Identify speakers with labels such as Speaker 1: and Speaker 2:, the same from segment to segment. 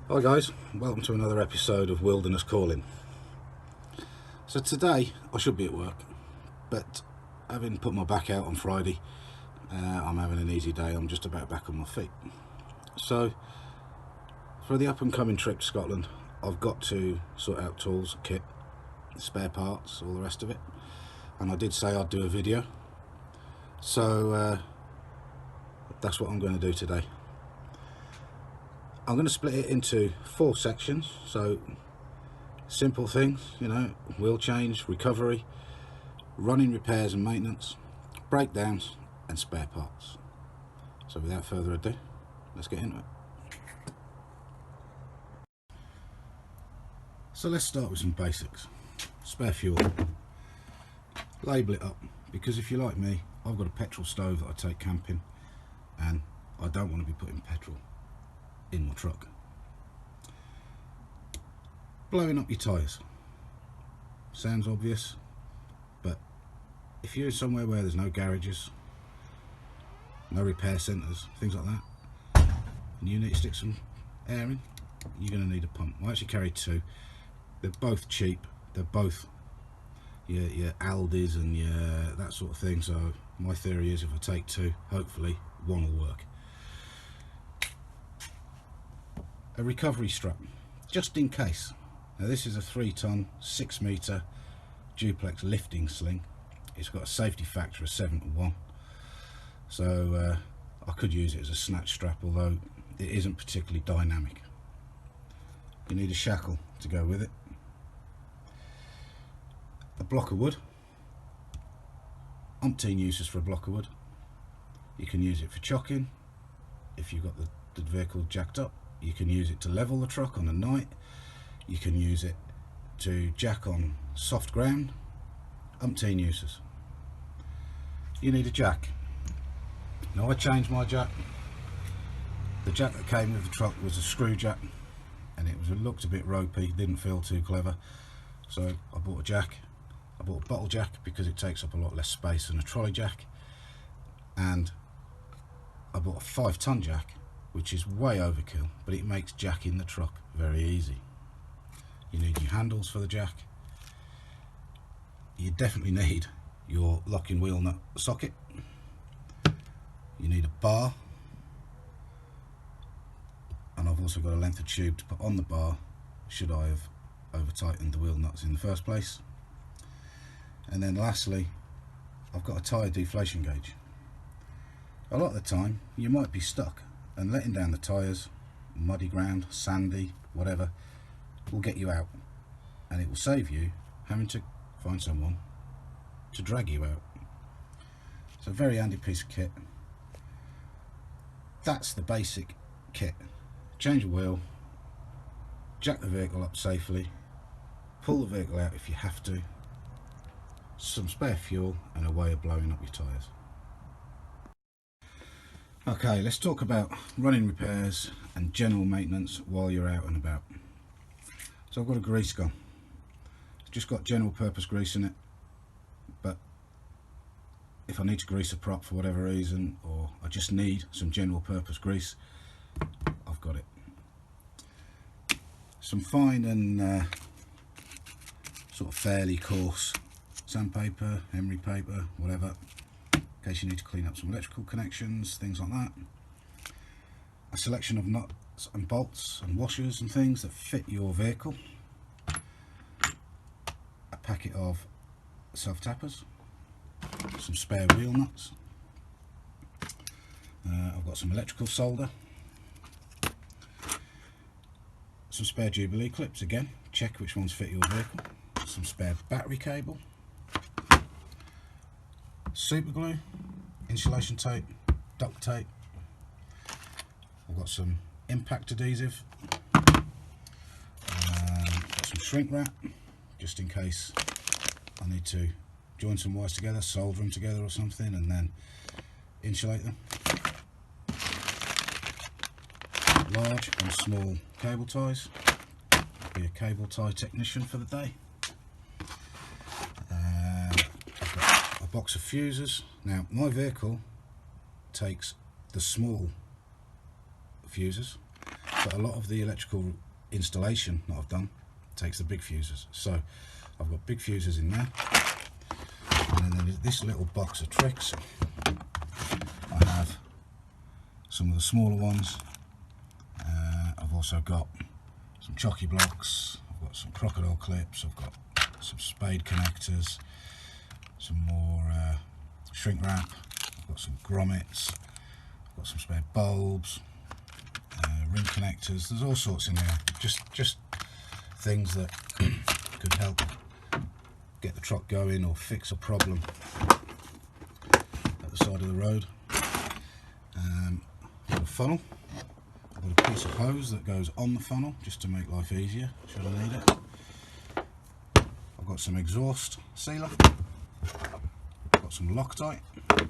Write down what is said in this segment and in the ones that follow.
Speaker 1: Hi guys, welcome to another episode of Wilderness Calling. So today I should be at work, but having put my back out on Friday, I'm having an easy day. I'm just about back on my feet. So for the up and coming trip to Scotland, I've got to sort out tools, kit, spare parts, all the rest of it. And I did say I'd do a video, so that's what I'm going to do today. I'm going to split it into 4 sections. So simple things, wheel change, recovery, running repairs and maintenance, breakdowns and spare parts. So without further ado, let's get into it. So let's start with some basics. Spare fuel. Label it up, because if you're like me, I've got a petrol stove that I take camping and I don't want to be putting petrol in my truck. Blowing up your tyres. Sounds obvious, but if you're somewhere where there's no garages, no repair centres, things like that, and you need to stick some air in, you're going to need a pump. I actually carry 2. They're both cheap. They're both your Aldis and your that sort of thing. So my theory is if I take 2, hopefully one will work. A recovery strap, just in case. Now this is a 3-ton, 6-metre duplex lifting sling. It's got a safety factor of 7 to 1. So I could use it as a snatch strap, although it isn't particularly dynamic. You need a shackle to go with it. A block of wood. Umpteen uses for a block of wood. You can use it for chocking if you've got the vehicle jacked up. You can use it to level the truck on a night. You can use it to jack on soft ground. Umpteen uses. You need a jack. Now I changed my jack. The jack that came with the truck was a screw jack, and it looked a bit ropey, didn't feel too clever. So I bought a jack. I bought a bottle jack because it takes up a lot less space than a trolley jack, and I bought a 5-ton jack, which is way overkill, but it makes jacking the truck very easy. You need your handles for the jack. You definitely need your locking wheel nut socket. You need a bar, and I've also got a length of tube to put on the bar should I have over tightened the wheel nuts in the first place. And then lastly, I've got a tyre deflation gauge. A lot of the time you might be stuck, and letting down the tyres, muddy ground, sandy, whatever, will get you out, and it will save you having to find someone to drag you out. It's a very handy piece of kit. That's the basic kit. Change a wheel, jack the vehicle up safely, pull the vehicle out if you have to, some spare fuel, and a way of blowing up your tyres. Okay, let's talk about running repairs and general maintenance while you're out and about. So I've got a grease gun. It's just got general purpose grease in it, but if I need to grease a prop for whatever reason, or I just need some general purpose grease, I've got it. Some fine and sort of fairly coarse sandpaper, emery paper, whatever, in case you need to clean up some electrical connections, things like that. A selection of nuts and bolts and washers and things that fit your vehicle. A packet of self-tappers. Some spare wheel nuts. I've got some electrical solder. Some spare Jubilee clips, again, check which ones fit your vehicle. Some spare battery cable. Super glue, insulation tape, duct tape. I've got some impact adhesive. Got some shrink wrap, just in case I need to join some wires together, solder them together or something, and then insulate them. Large and small cable ties. I'll be a cable tie technician for the day. I've got a box of fuses. Now my vehicle takes the small fuses, but a lot of the electrical installation that I've done takes the big fuses. So I've got big fuses in there, and then there's this little box of tricks. I have some of the smaller ones. I've also got some chocky blocks, I've got some crocodile clips, I've got some spade connectors, some more shrink wrap, I've got some grommets, I've got some spare bulbs, ring connectors. There's all sorts in there, just things that could help get the truck going or fix a problem at the side of the road. I've got a funnel, I've got a piece of hose that goes on the funnel just to make life easier should I need it. I've got some exhaust sealer, I've got some Loctite, I've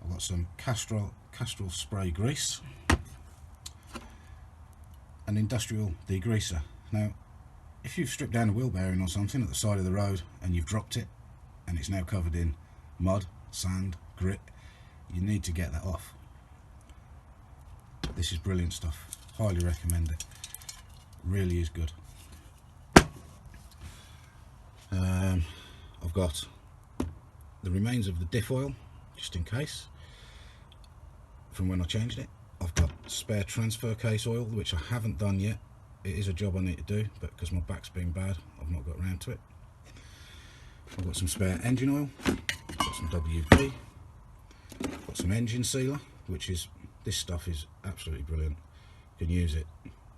Speaker 1: got some Castrol spray grease, an industrial degreaser. Now if you've stripped down a wheel bearing or something at the side of the road and you've dropped it and it's now covered in mud, sand, grit, you need to get that off. This is brilliant stuff, highly recommend it, really is good. I've got the remains of the diff oil just in case from when I changed it. I've got spare transfer case oil which I haven't done yet. It is a job I need to do, but because my back's been bad I've not got around to it. I've got some spare engine oil, I've got some WP, I've got some engine sealer, which is, this stuff is absolutely brilliant, you can use it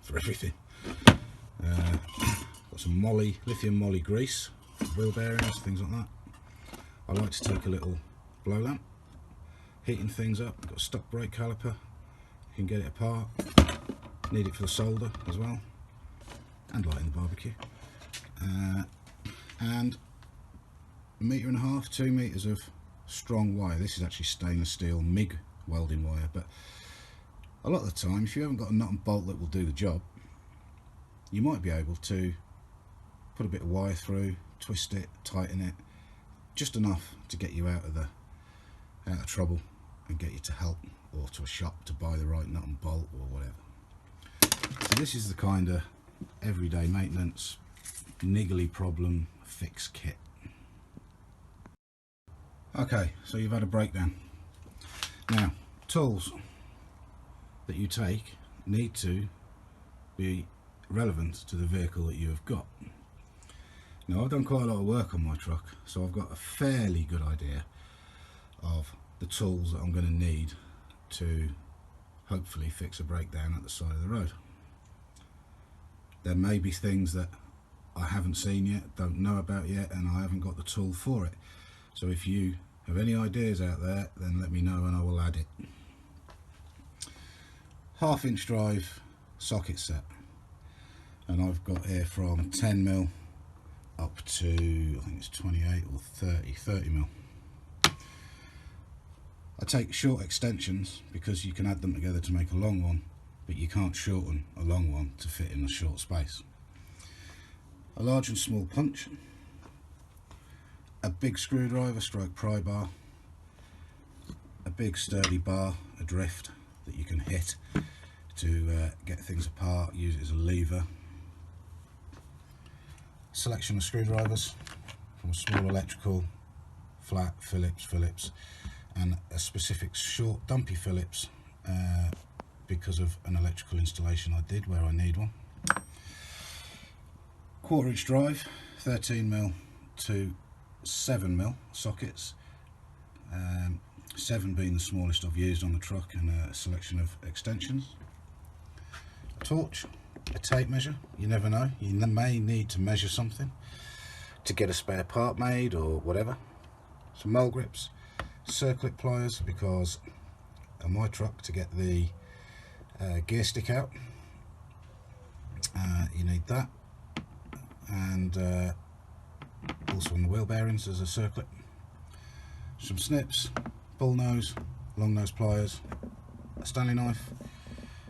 Speaker 1: for everything. Got some lithium moly grease, wheel bearings, things like that. I like to take a little blow lamp, heating things up. Got a stock brake caliper, you can get it apart, need it for the solder as well, and lighting the barbecue. And 1.5 meters, 2 meters of strong wire. This is actually stainless steel MIG welding wire, but a lot of the time if you haven't got a nut and bolt that will do the job, you might be able to put a bit of wire through, twist it, tighten it, just enough to get you out of trouble and get you to help or to a shop to buy the right nut and bolt or whatever. So this is the kind of everyday maintenance, niggly problem fix kit. Okay, so you've had a breakdown. Now, tools that you take need to be relevant to the vehicle that you have got. Now I've done quite a lot of work on my truck, so I've got a fairly good idea of the tools that I'm going to need to hopefully fix a breakdown at the side of the road. There may be things that I haven't seen yet, don't know about yet, and I haven't got the tool for it. So if you have any ideas out there, then let me know and I will add it. 1/2 inch drive socket set, and I've got here from 10mm up to, I think it's 28 or 30mm. I take short extensions because you can add them together to make a long one, but you can't shorten a long one to fit in a short space. A large and small punch, a big screwdriver stroke pry bar, a big sturdy bar adrift that you can hit to get things apart, use it as a lever, selection of screwdrivers from small electrical, flat, Phillips, and a specific short dumpy Phillips because of an electrical installation I did where I need one. 1/4 inch drive, 13mm to 7mm sockets, 7 being the smallest I've used on the truck, and a selection of extensions. A torch, a tape measure, you never know, you may need to measure something to get a spare part made or whatever. Some mole grips, circlip pliers, because on my truck to get the gear stick out you need that, and also on the wheel bearings there's a circlip. Some snips, bull nose, long nose pliers, a Stanley knife,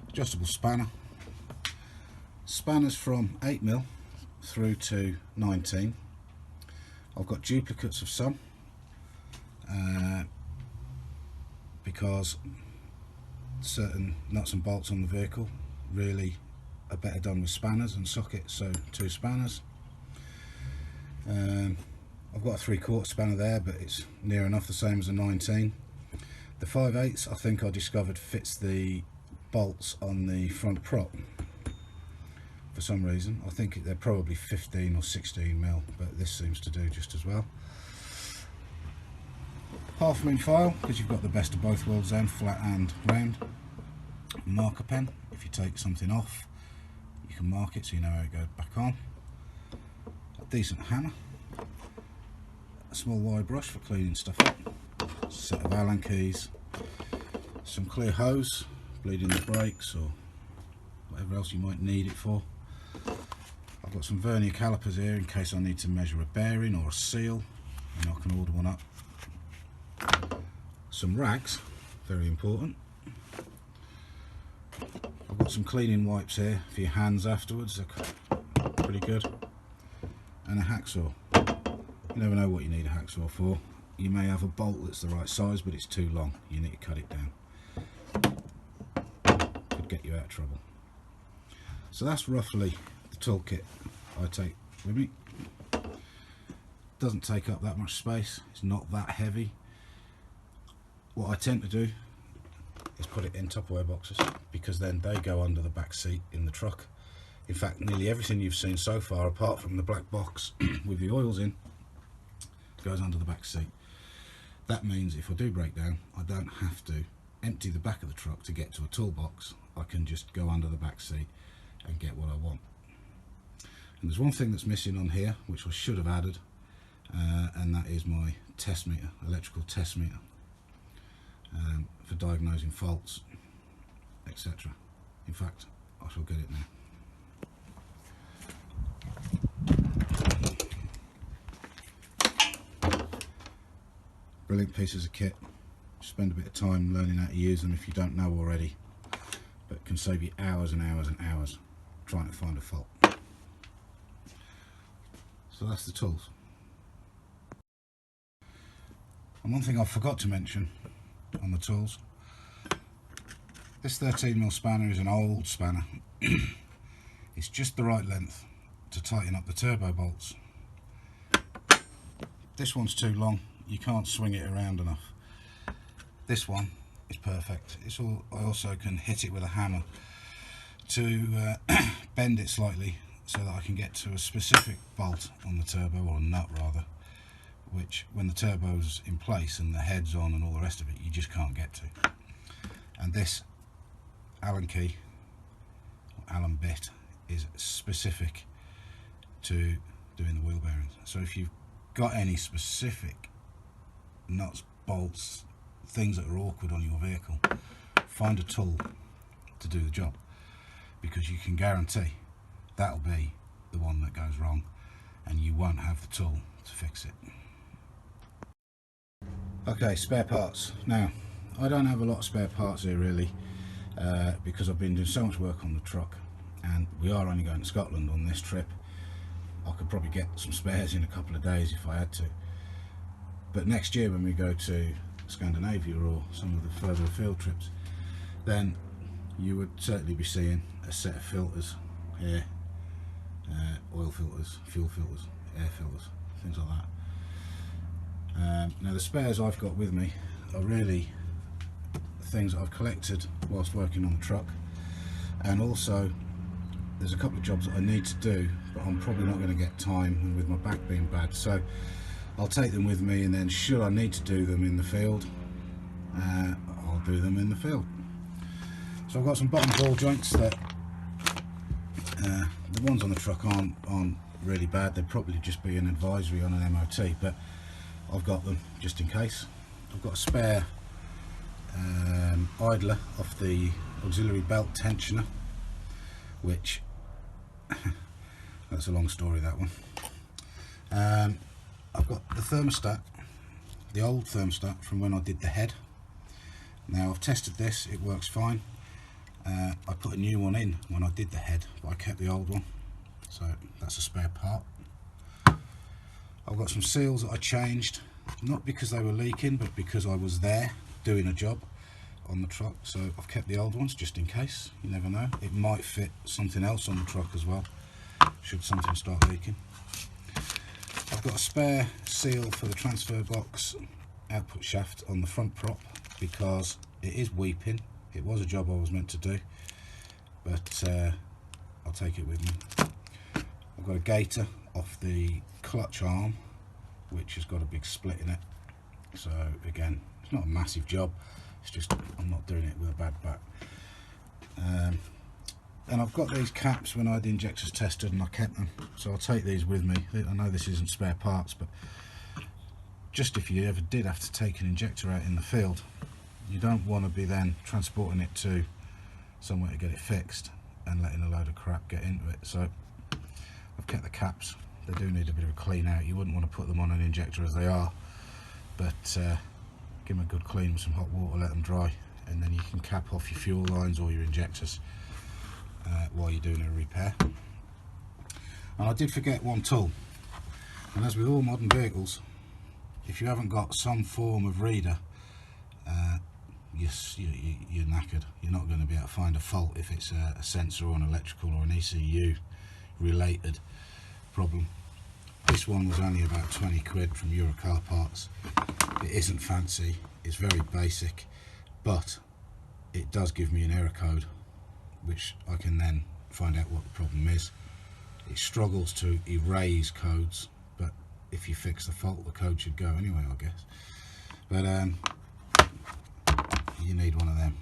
Speaker 1: adjustable spanner, spanners from 8mm through to 19. I've got duplicates of some because certain nuts and bolts on the vehicle really are better done with spanners and sockets, so 2 spanners. I've got a 3/4 spanner there, but it's near enough the same as a 19. The 5/8 I think I discovered fits the bolts on the front prop for some reason. I think they're probably 15 or 16 mil, but this seems to do just as well. 1/2 mm file, because you've got the best of both worlds then, flat and round. Marker pen, if you take something off you can mark it so you know how it goes back on. A decent hammer. A small wire brush for cleaning stuff up. A set of Allen keys. Some clear hose, bleeding the brakes or whatever else you might need it for. I've got some vernier calipers here in case I need to measure a bearing or a seal, and I can order one up. Some rags, very important. I've got some cleaning wipes here for your hands afterwards, they're pretty good. And a hacksaw. You never know what you need a hacksaw for. You may have a bolt that's the right size but it's too long, you need to cut it down. Could get you out of trouble. So that's roughly the toolkit I take with me. Doesn't take up that much space, it's not that heavy. What I tend to do is put it in Tupperware boxes, because then they go under the back seat in the truck. In fact, nearly everything you've seen so far, apart from the black box with the oils in, goes under the back seat. That means if I do break down, I don't have to empty the back of the truck to get to a toolbox. I can just go under the back seat and get what I want. And there's one thing that's missing on here which I should have added, and that is my test meter, electrical test meter, for diagnosing faults, etc. In fact, I shall get it now. Brilliant pieces of kit. Spend a bit of time learning how to use them if you don't know already, but can save you hours and hours and hours trying to find a fault. So that's the tools. And one thing I forgot to mention on the tools, this 13mm spanner is an old spanner. It's just the right length to tighten up the turbo bolts. This one's too long, you can't swing it around enough. This one is perfect. I also can hit it with a hammer to bend it slightly so that I can get to a specific bolt on the turbo, or a nut rather, which when the turbo's in place and the head's on and all the rest of it, you just can't get to. And this Allen key, or Allen bit, is specific to doing the wheel bearings. So if you've got any specific nuts, bolts, things that are awkward on your vehicle, find a tool to do the job, because you can guarantee that'll be the one that goes wrong and you won't have the tool to fix it. Okay, spare parts. Now, I don't have a lot of spare parts here really, because I've been doing so much work on the truck, and we are only going to Scotland on this trip. I could probably get some spares in a couple of days if I had to. But next year when we go to Scandinavia or some of the further afield trips, then you would certainly be seeing a set of filters here, oil filters, fuel filters, air filters, things like that. Now the spares I've got with me are really things that I've collected whilst working on the truck, and also there's a couple of jobs that I need to do but I'm probably not going to get time, and with my back being bad, so I'll take them with me, and then should I need to do them in the field, I'll do them in the field. So I've got some bottom ball joints that the ones on the truck aren't really bad, they'd probably just be an advisory on an MOT, but I've got them just in case. I've got a spare idler off the auxiliary belt tensioner, which that's a long story, that one. I've got the thermostat, the old thermostat from when I did the head. Now I've tested this, it works fine. I put a new one in when I did the head, but I kept the old one, so that's a spare part. I've got some seals that I changed, not because they were leaking, but because I was there doing a job. on the truck, so I've kept the old ones just in case. You never know, it might fit something else on the truck as well, should something start leaking. I've got a spare seal for the transfer box output shaft on the front prop because it is weeping. It was a job I was meant to do, but I'll take it with me. I've got a gaiter off the clutch arm, which has got a big split in it. So again, it's not a massive job, it's just I'm not doing it with a bad back. And I've got these caps when I had the injectors tested, and I kept them, so I'll take these with me. I know this isn't spare parts, but just if you ever did have to take an injector out in the field, you don't want to be then transporting it to somewhere to get it fixed and letting a load of crap get into it. So I've kept the caps. They do need a bit of a clean out. You wouldn't want to put them on an injector as they are, but give them a good clean with some hot water, let them dry, and then you can cap off your fuel lines or your injectors while you're doing a repair. And I did forget one tool, and as with all modern vehicles, if you haven't got some form of reader, you're knackered. You're not going to be able to find a fault if it's a sensor or an electrical or an ECU related problem. This one was only about 20 quid from Eurocar Parts. It isn't fancy, it's very basic, but it does give me an error code, which I can then find out what the problem is. It struggles to erase codes, but if you fix the fault, the code should go anyway, I guess. But you need one of them.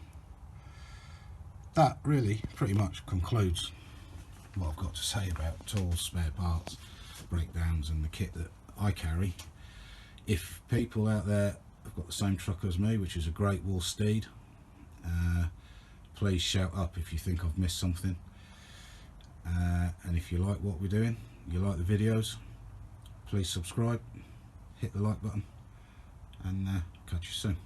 Speaker 1: That really pretty much concludes what I've got to say about tools, spare parts, breakdowns and the kit that I carry. If people out there have got the same truck as me, which is a Great Wall Steed, please shout up if you think I've missed something, and if you like what we're doing, you like the videos, please subscribe, hit the like button, and catch you soon.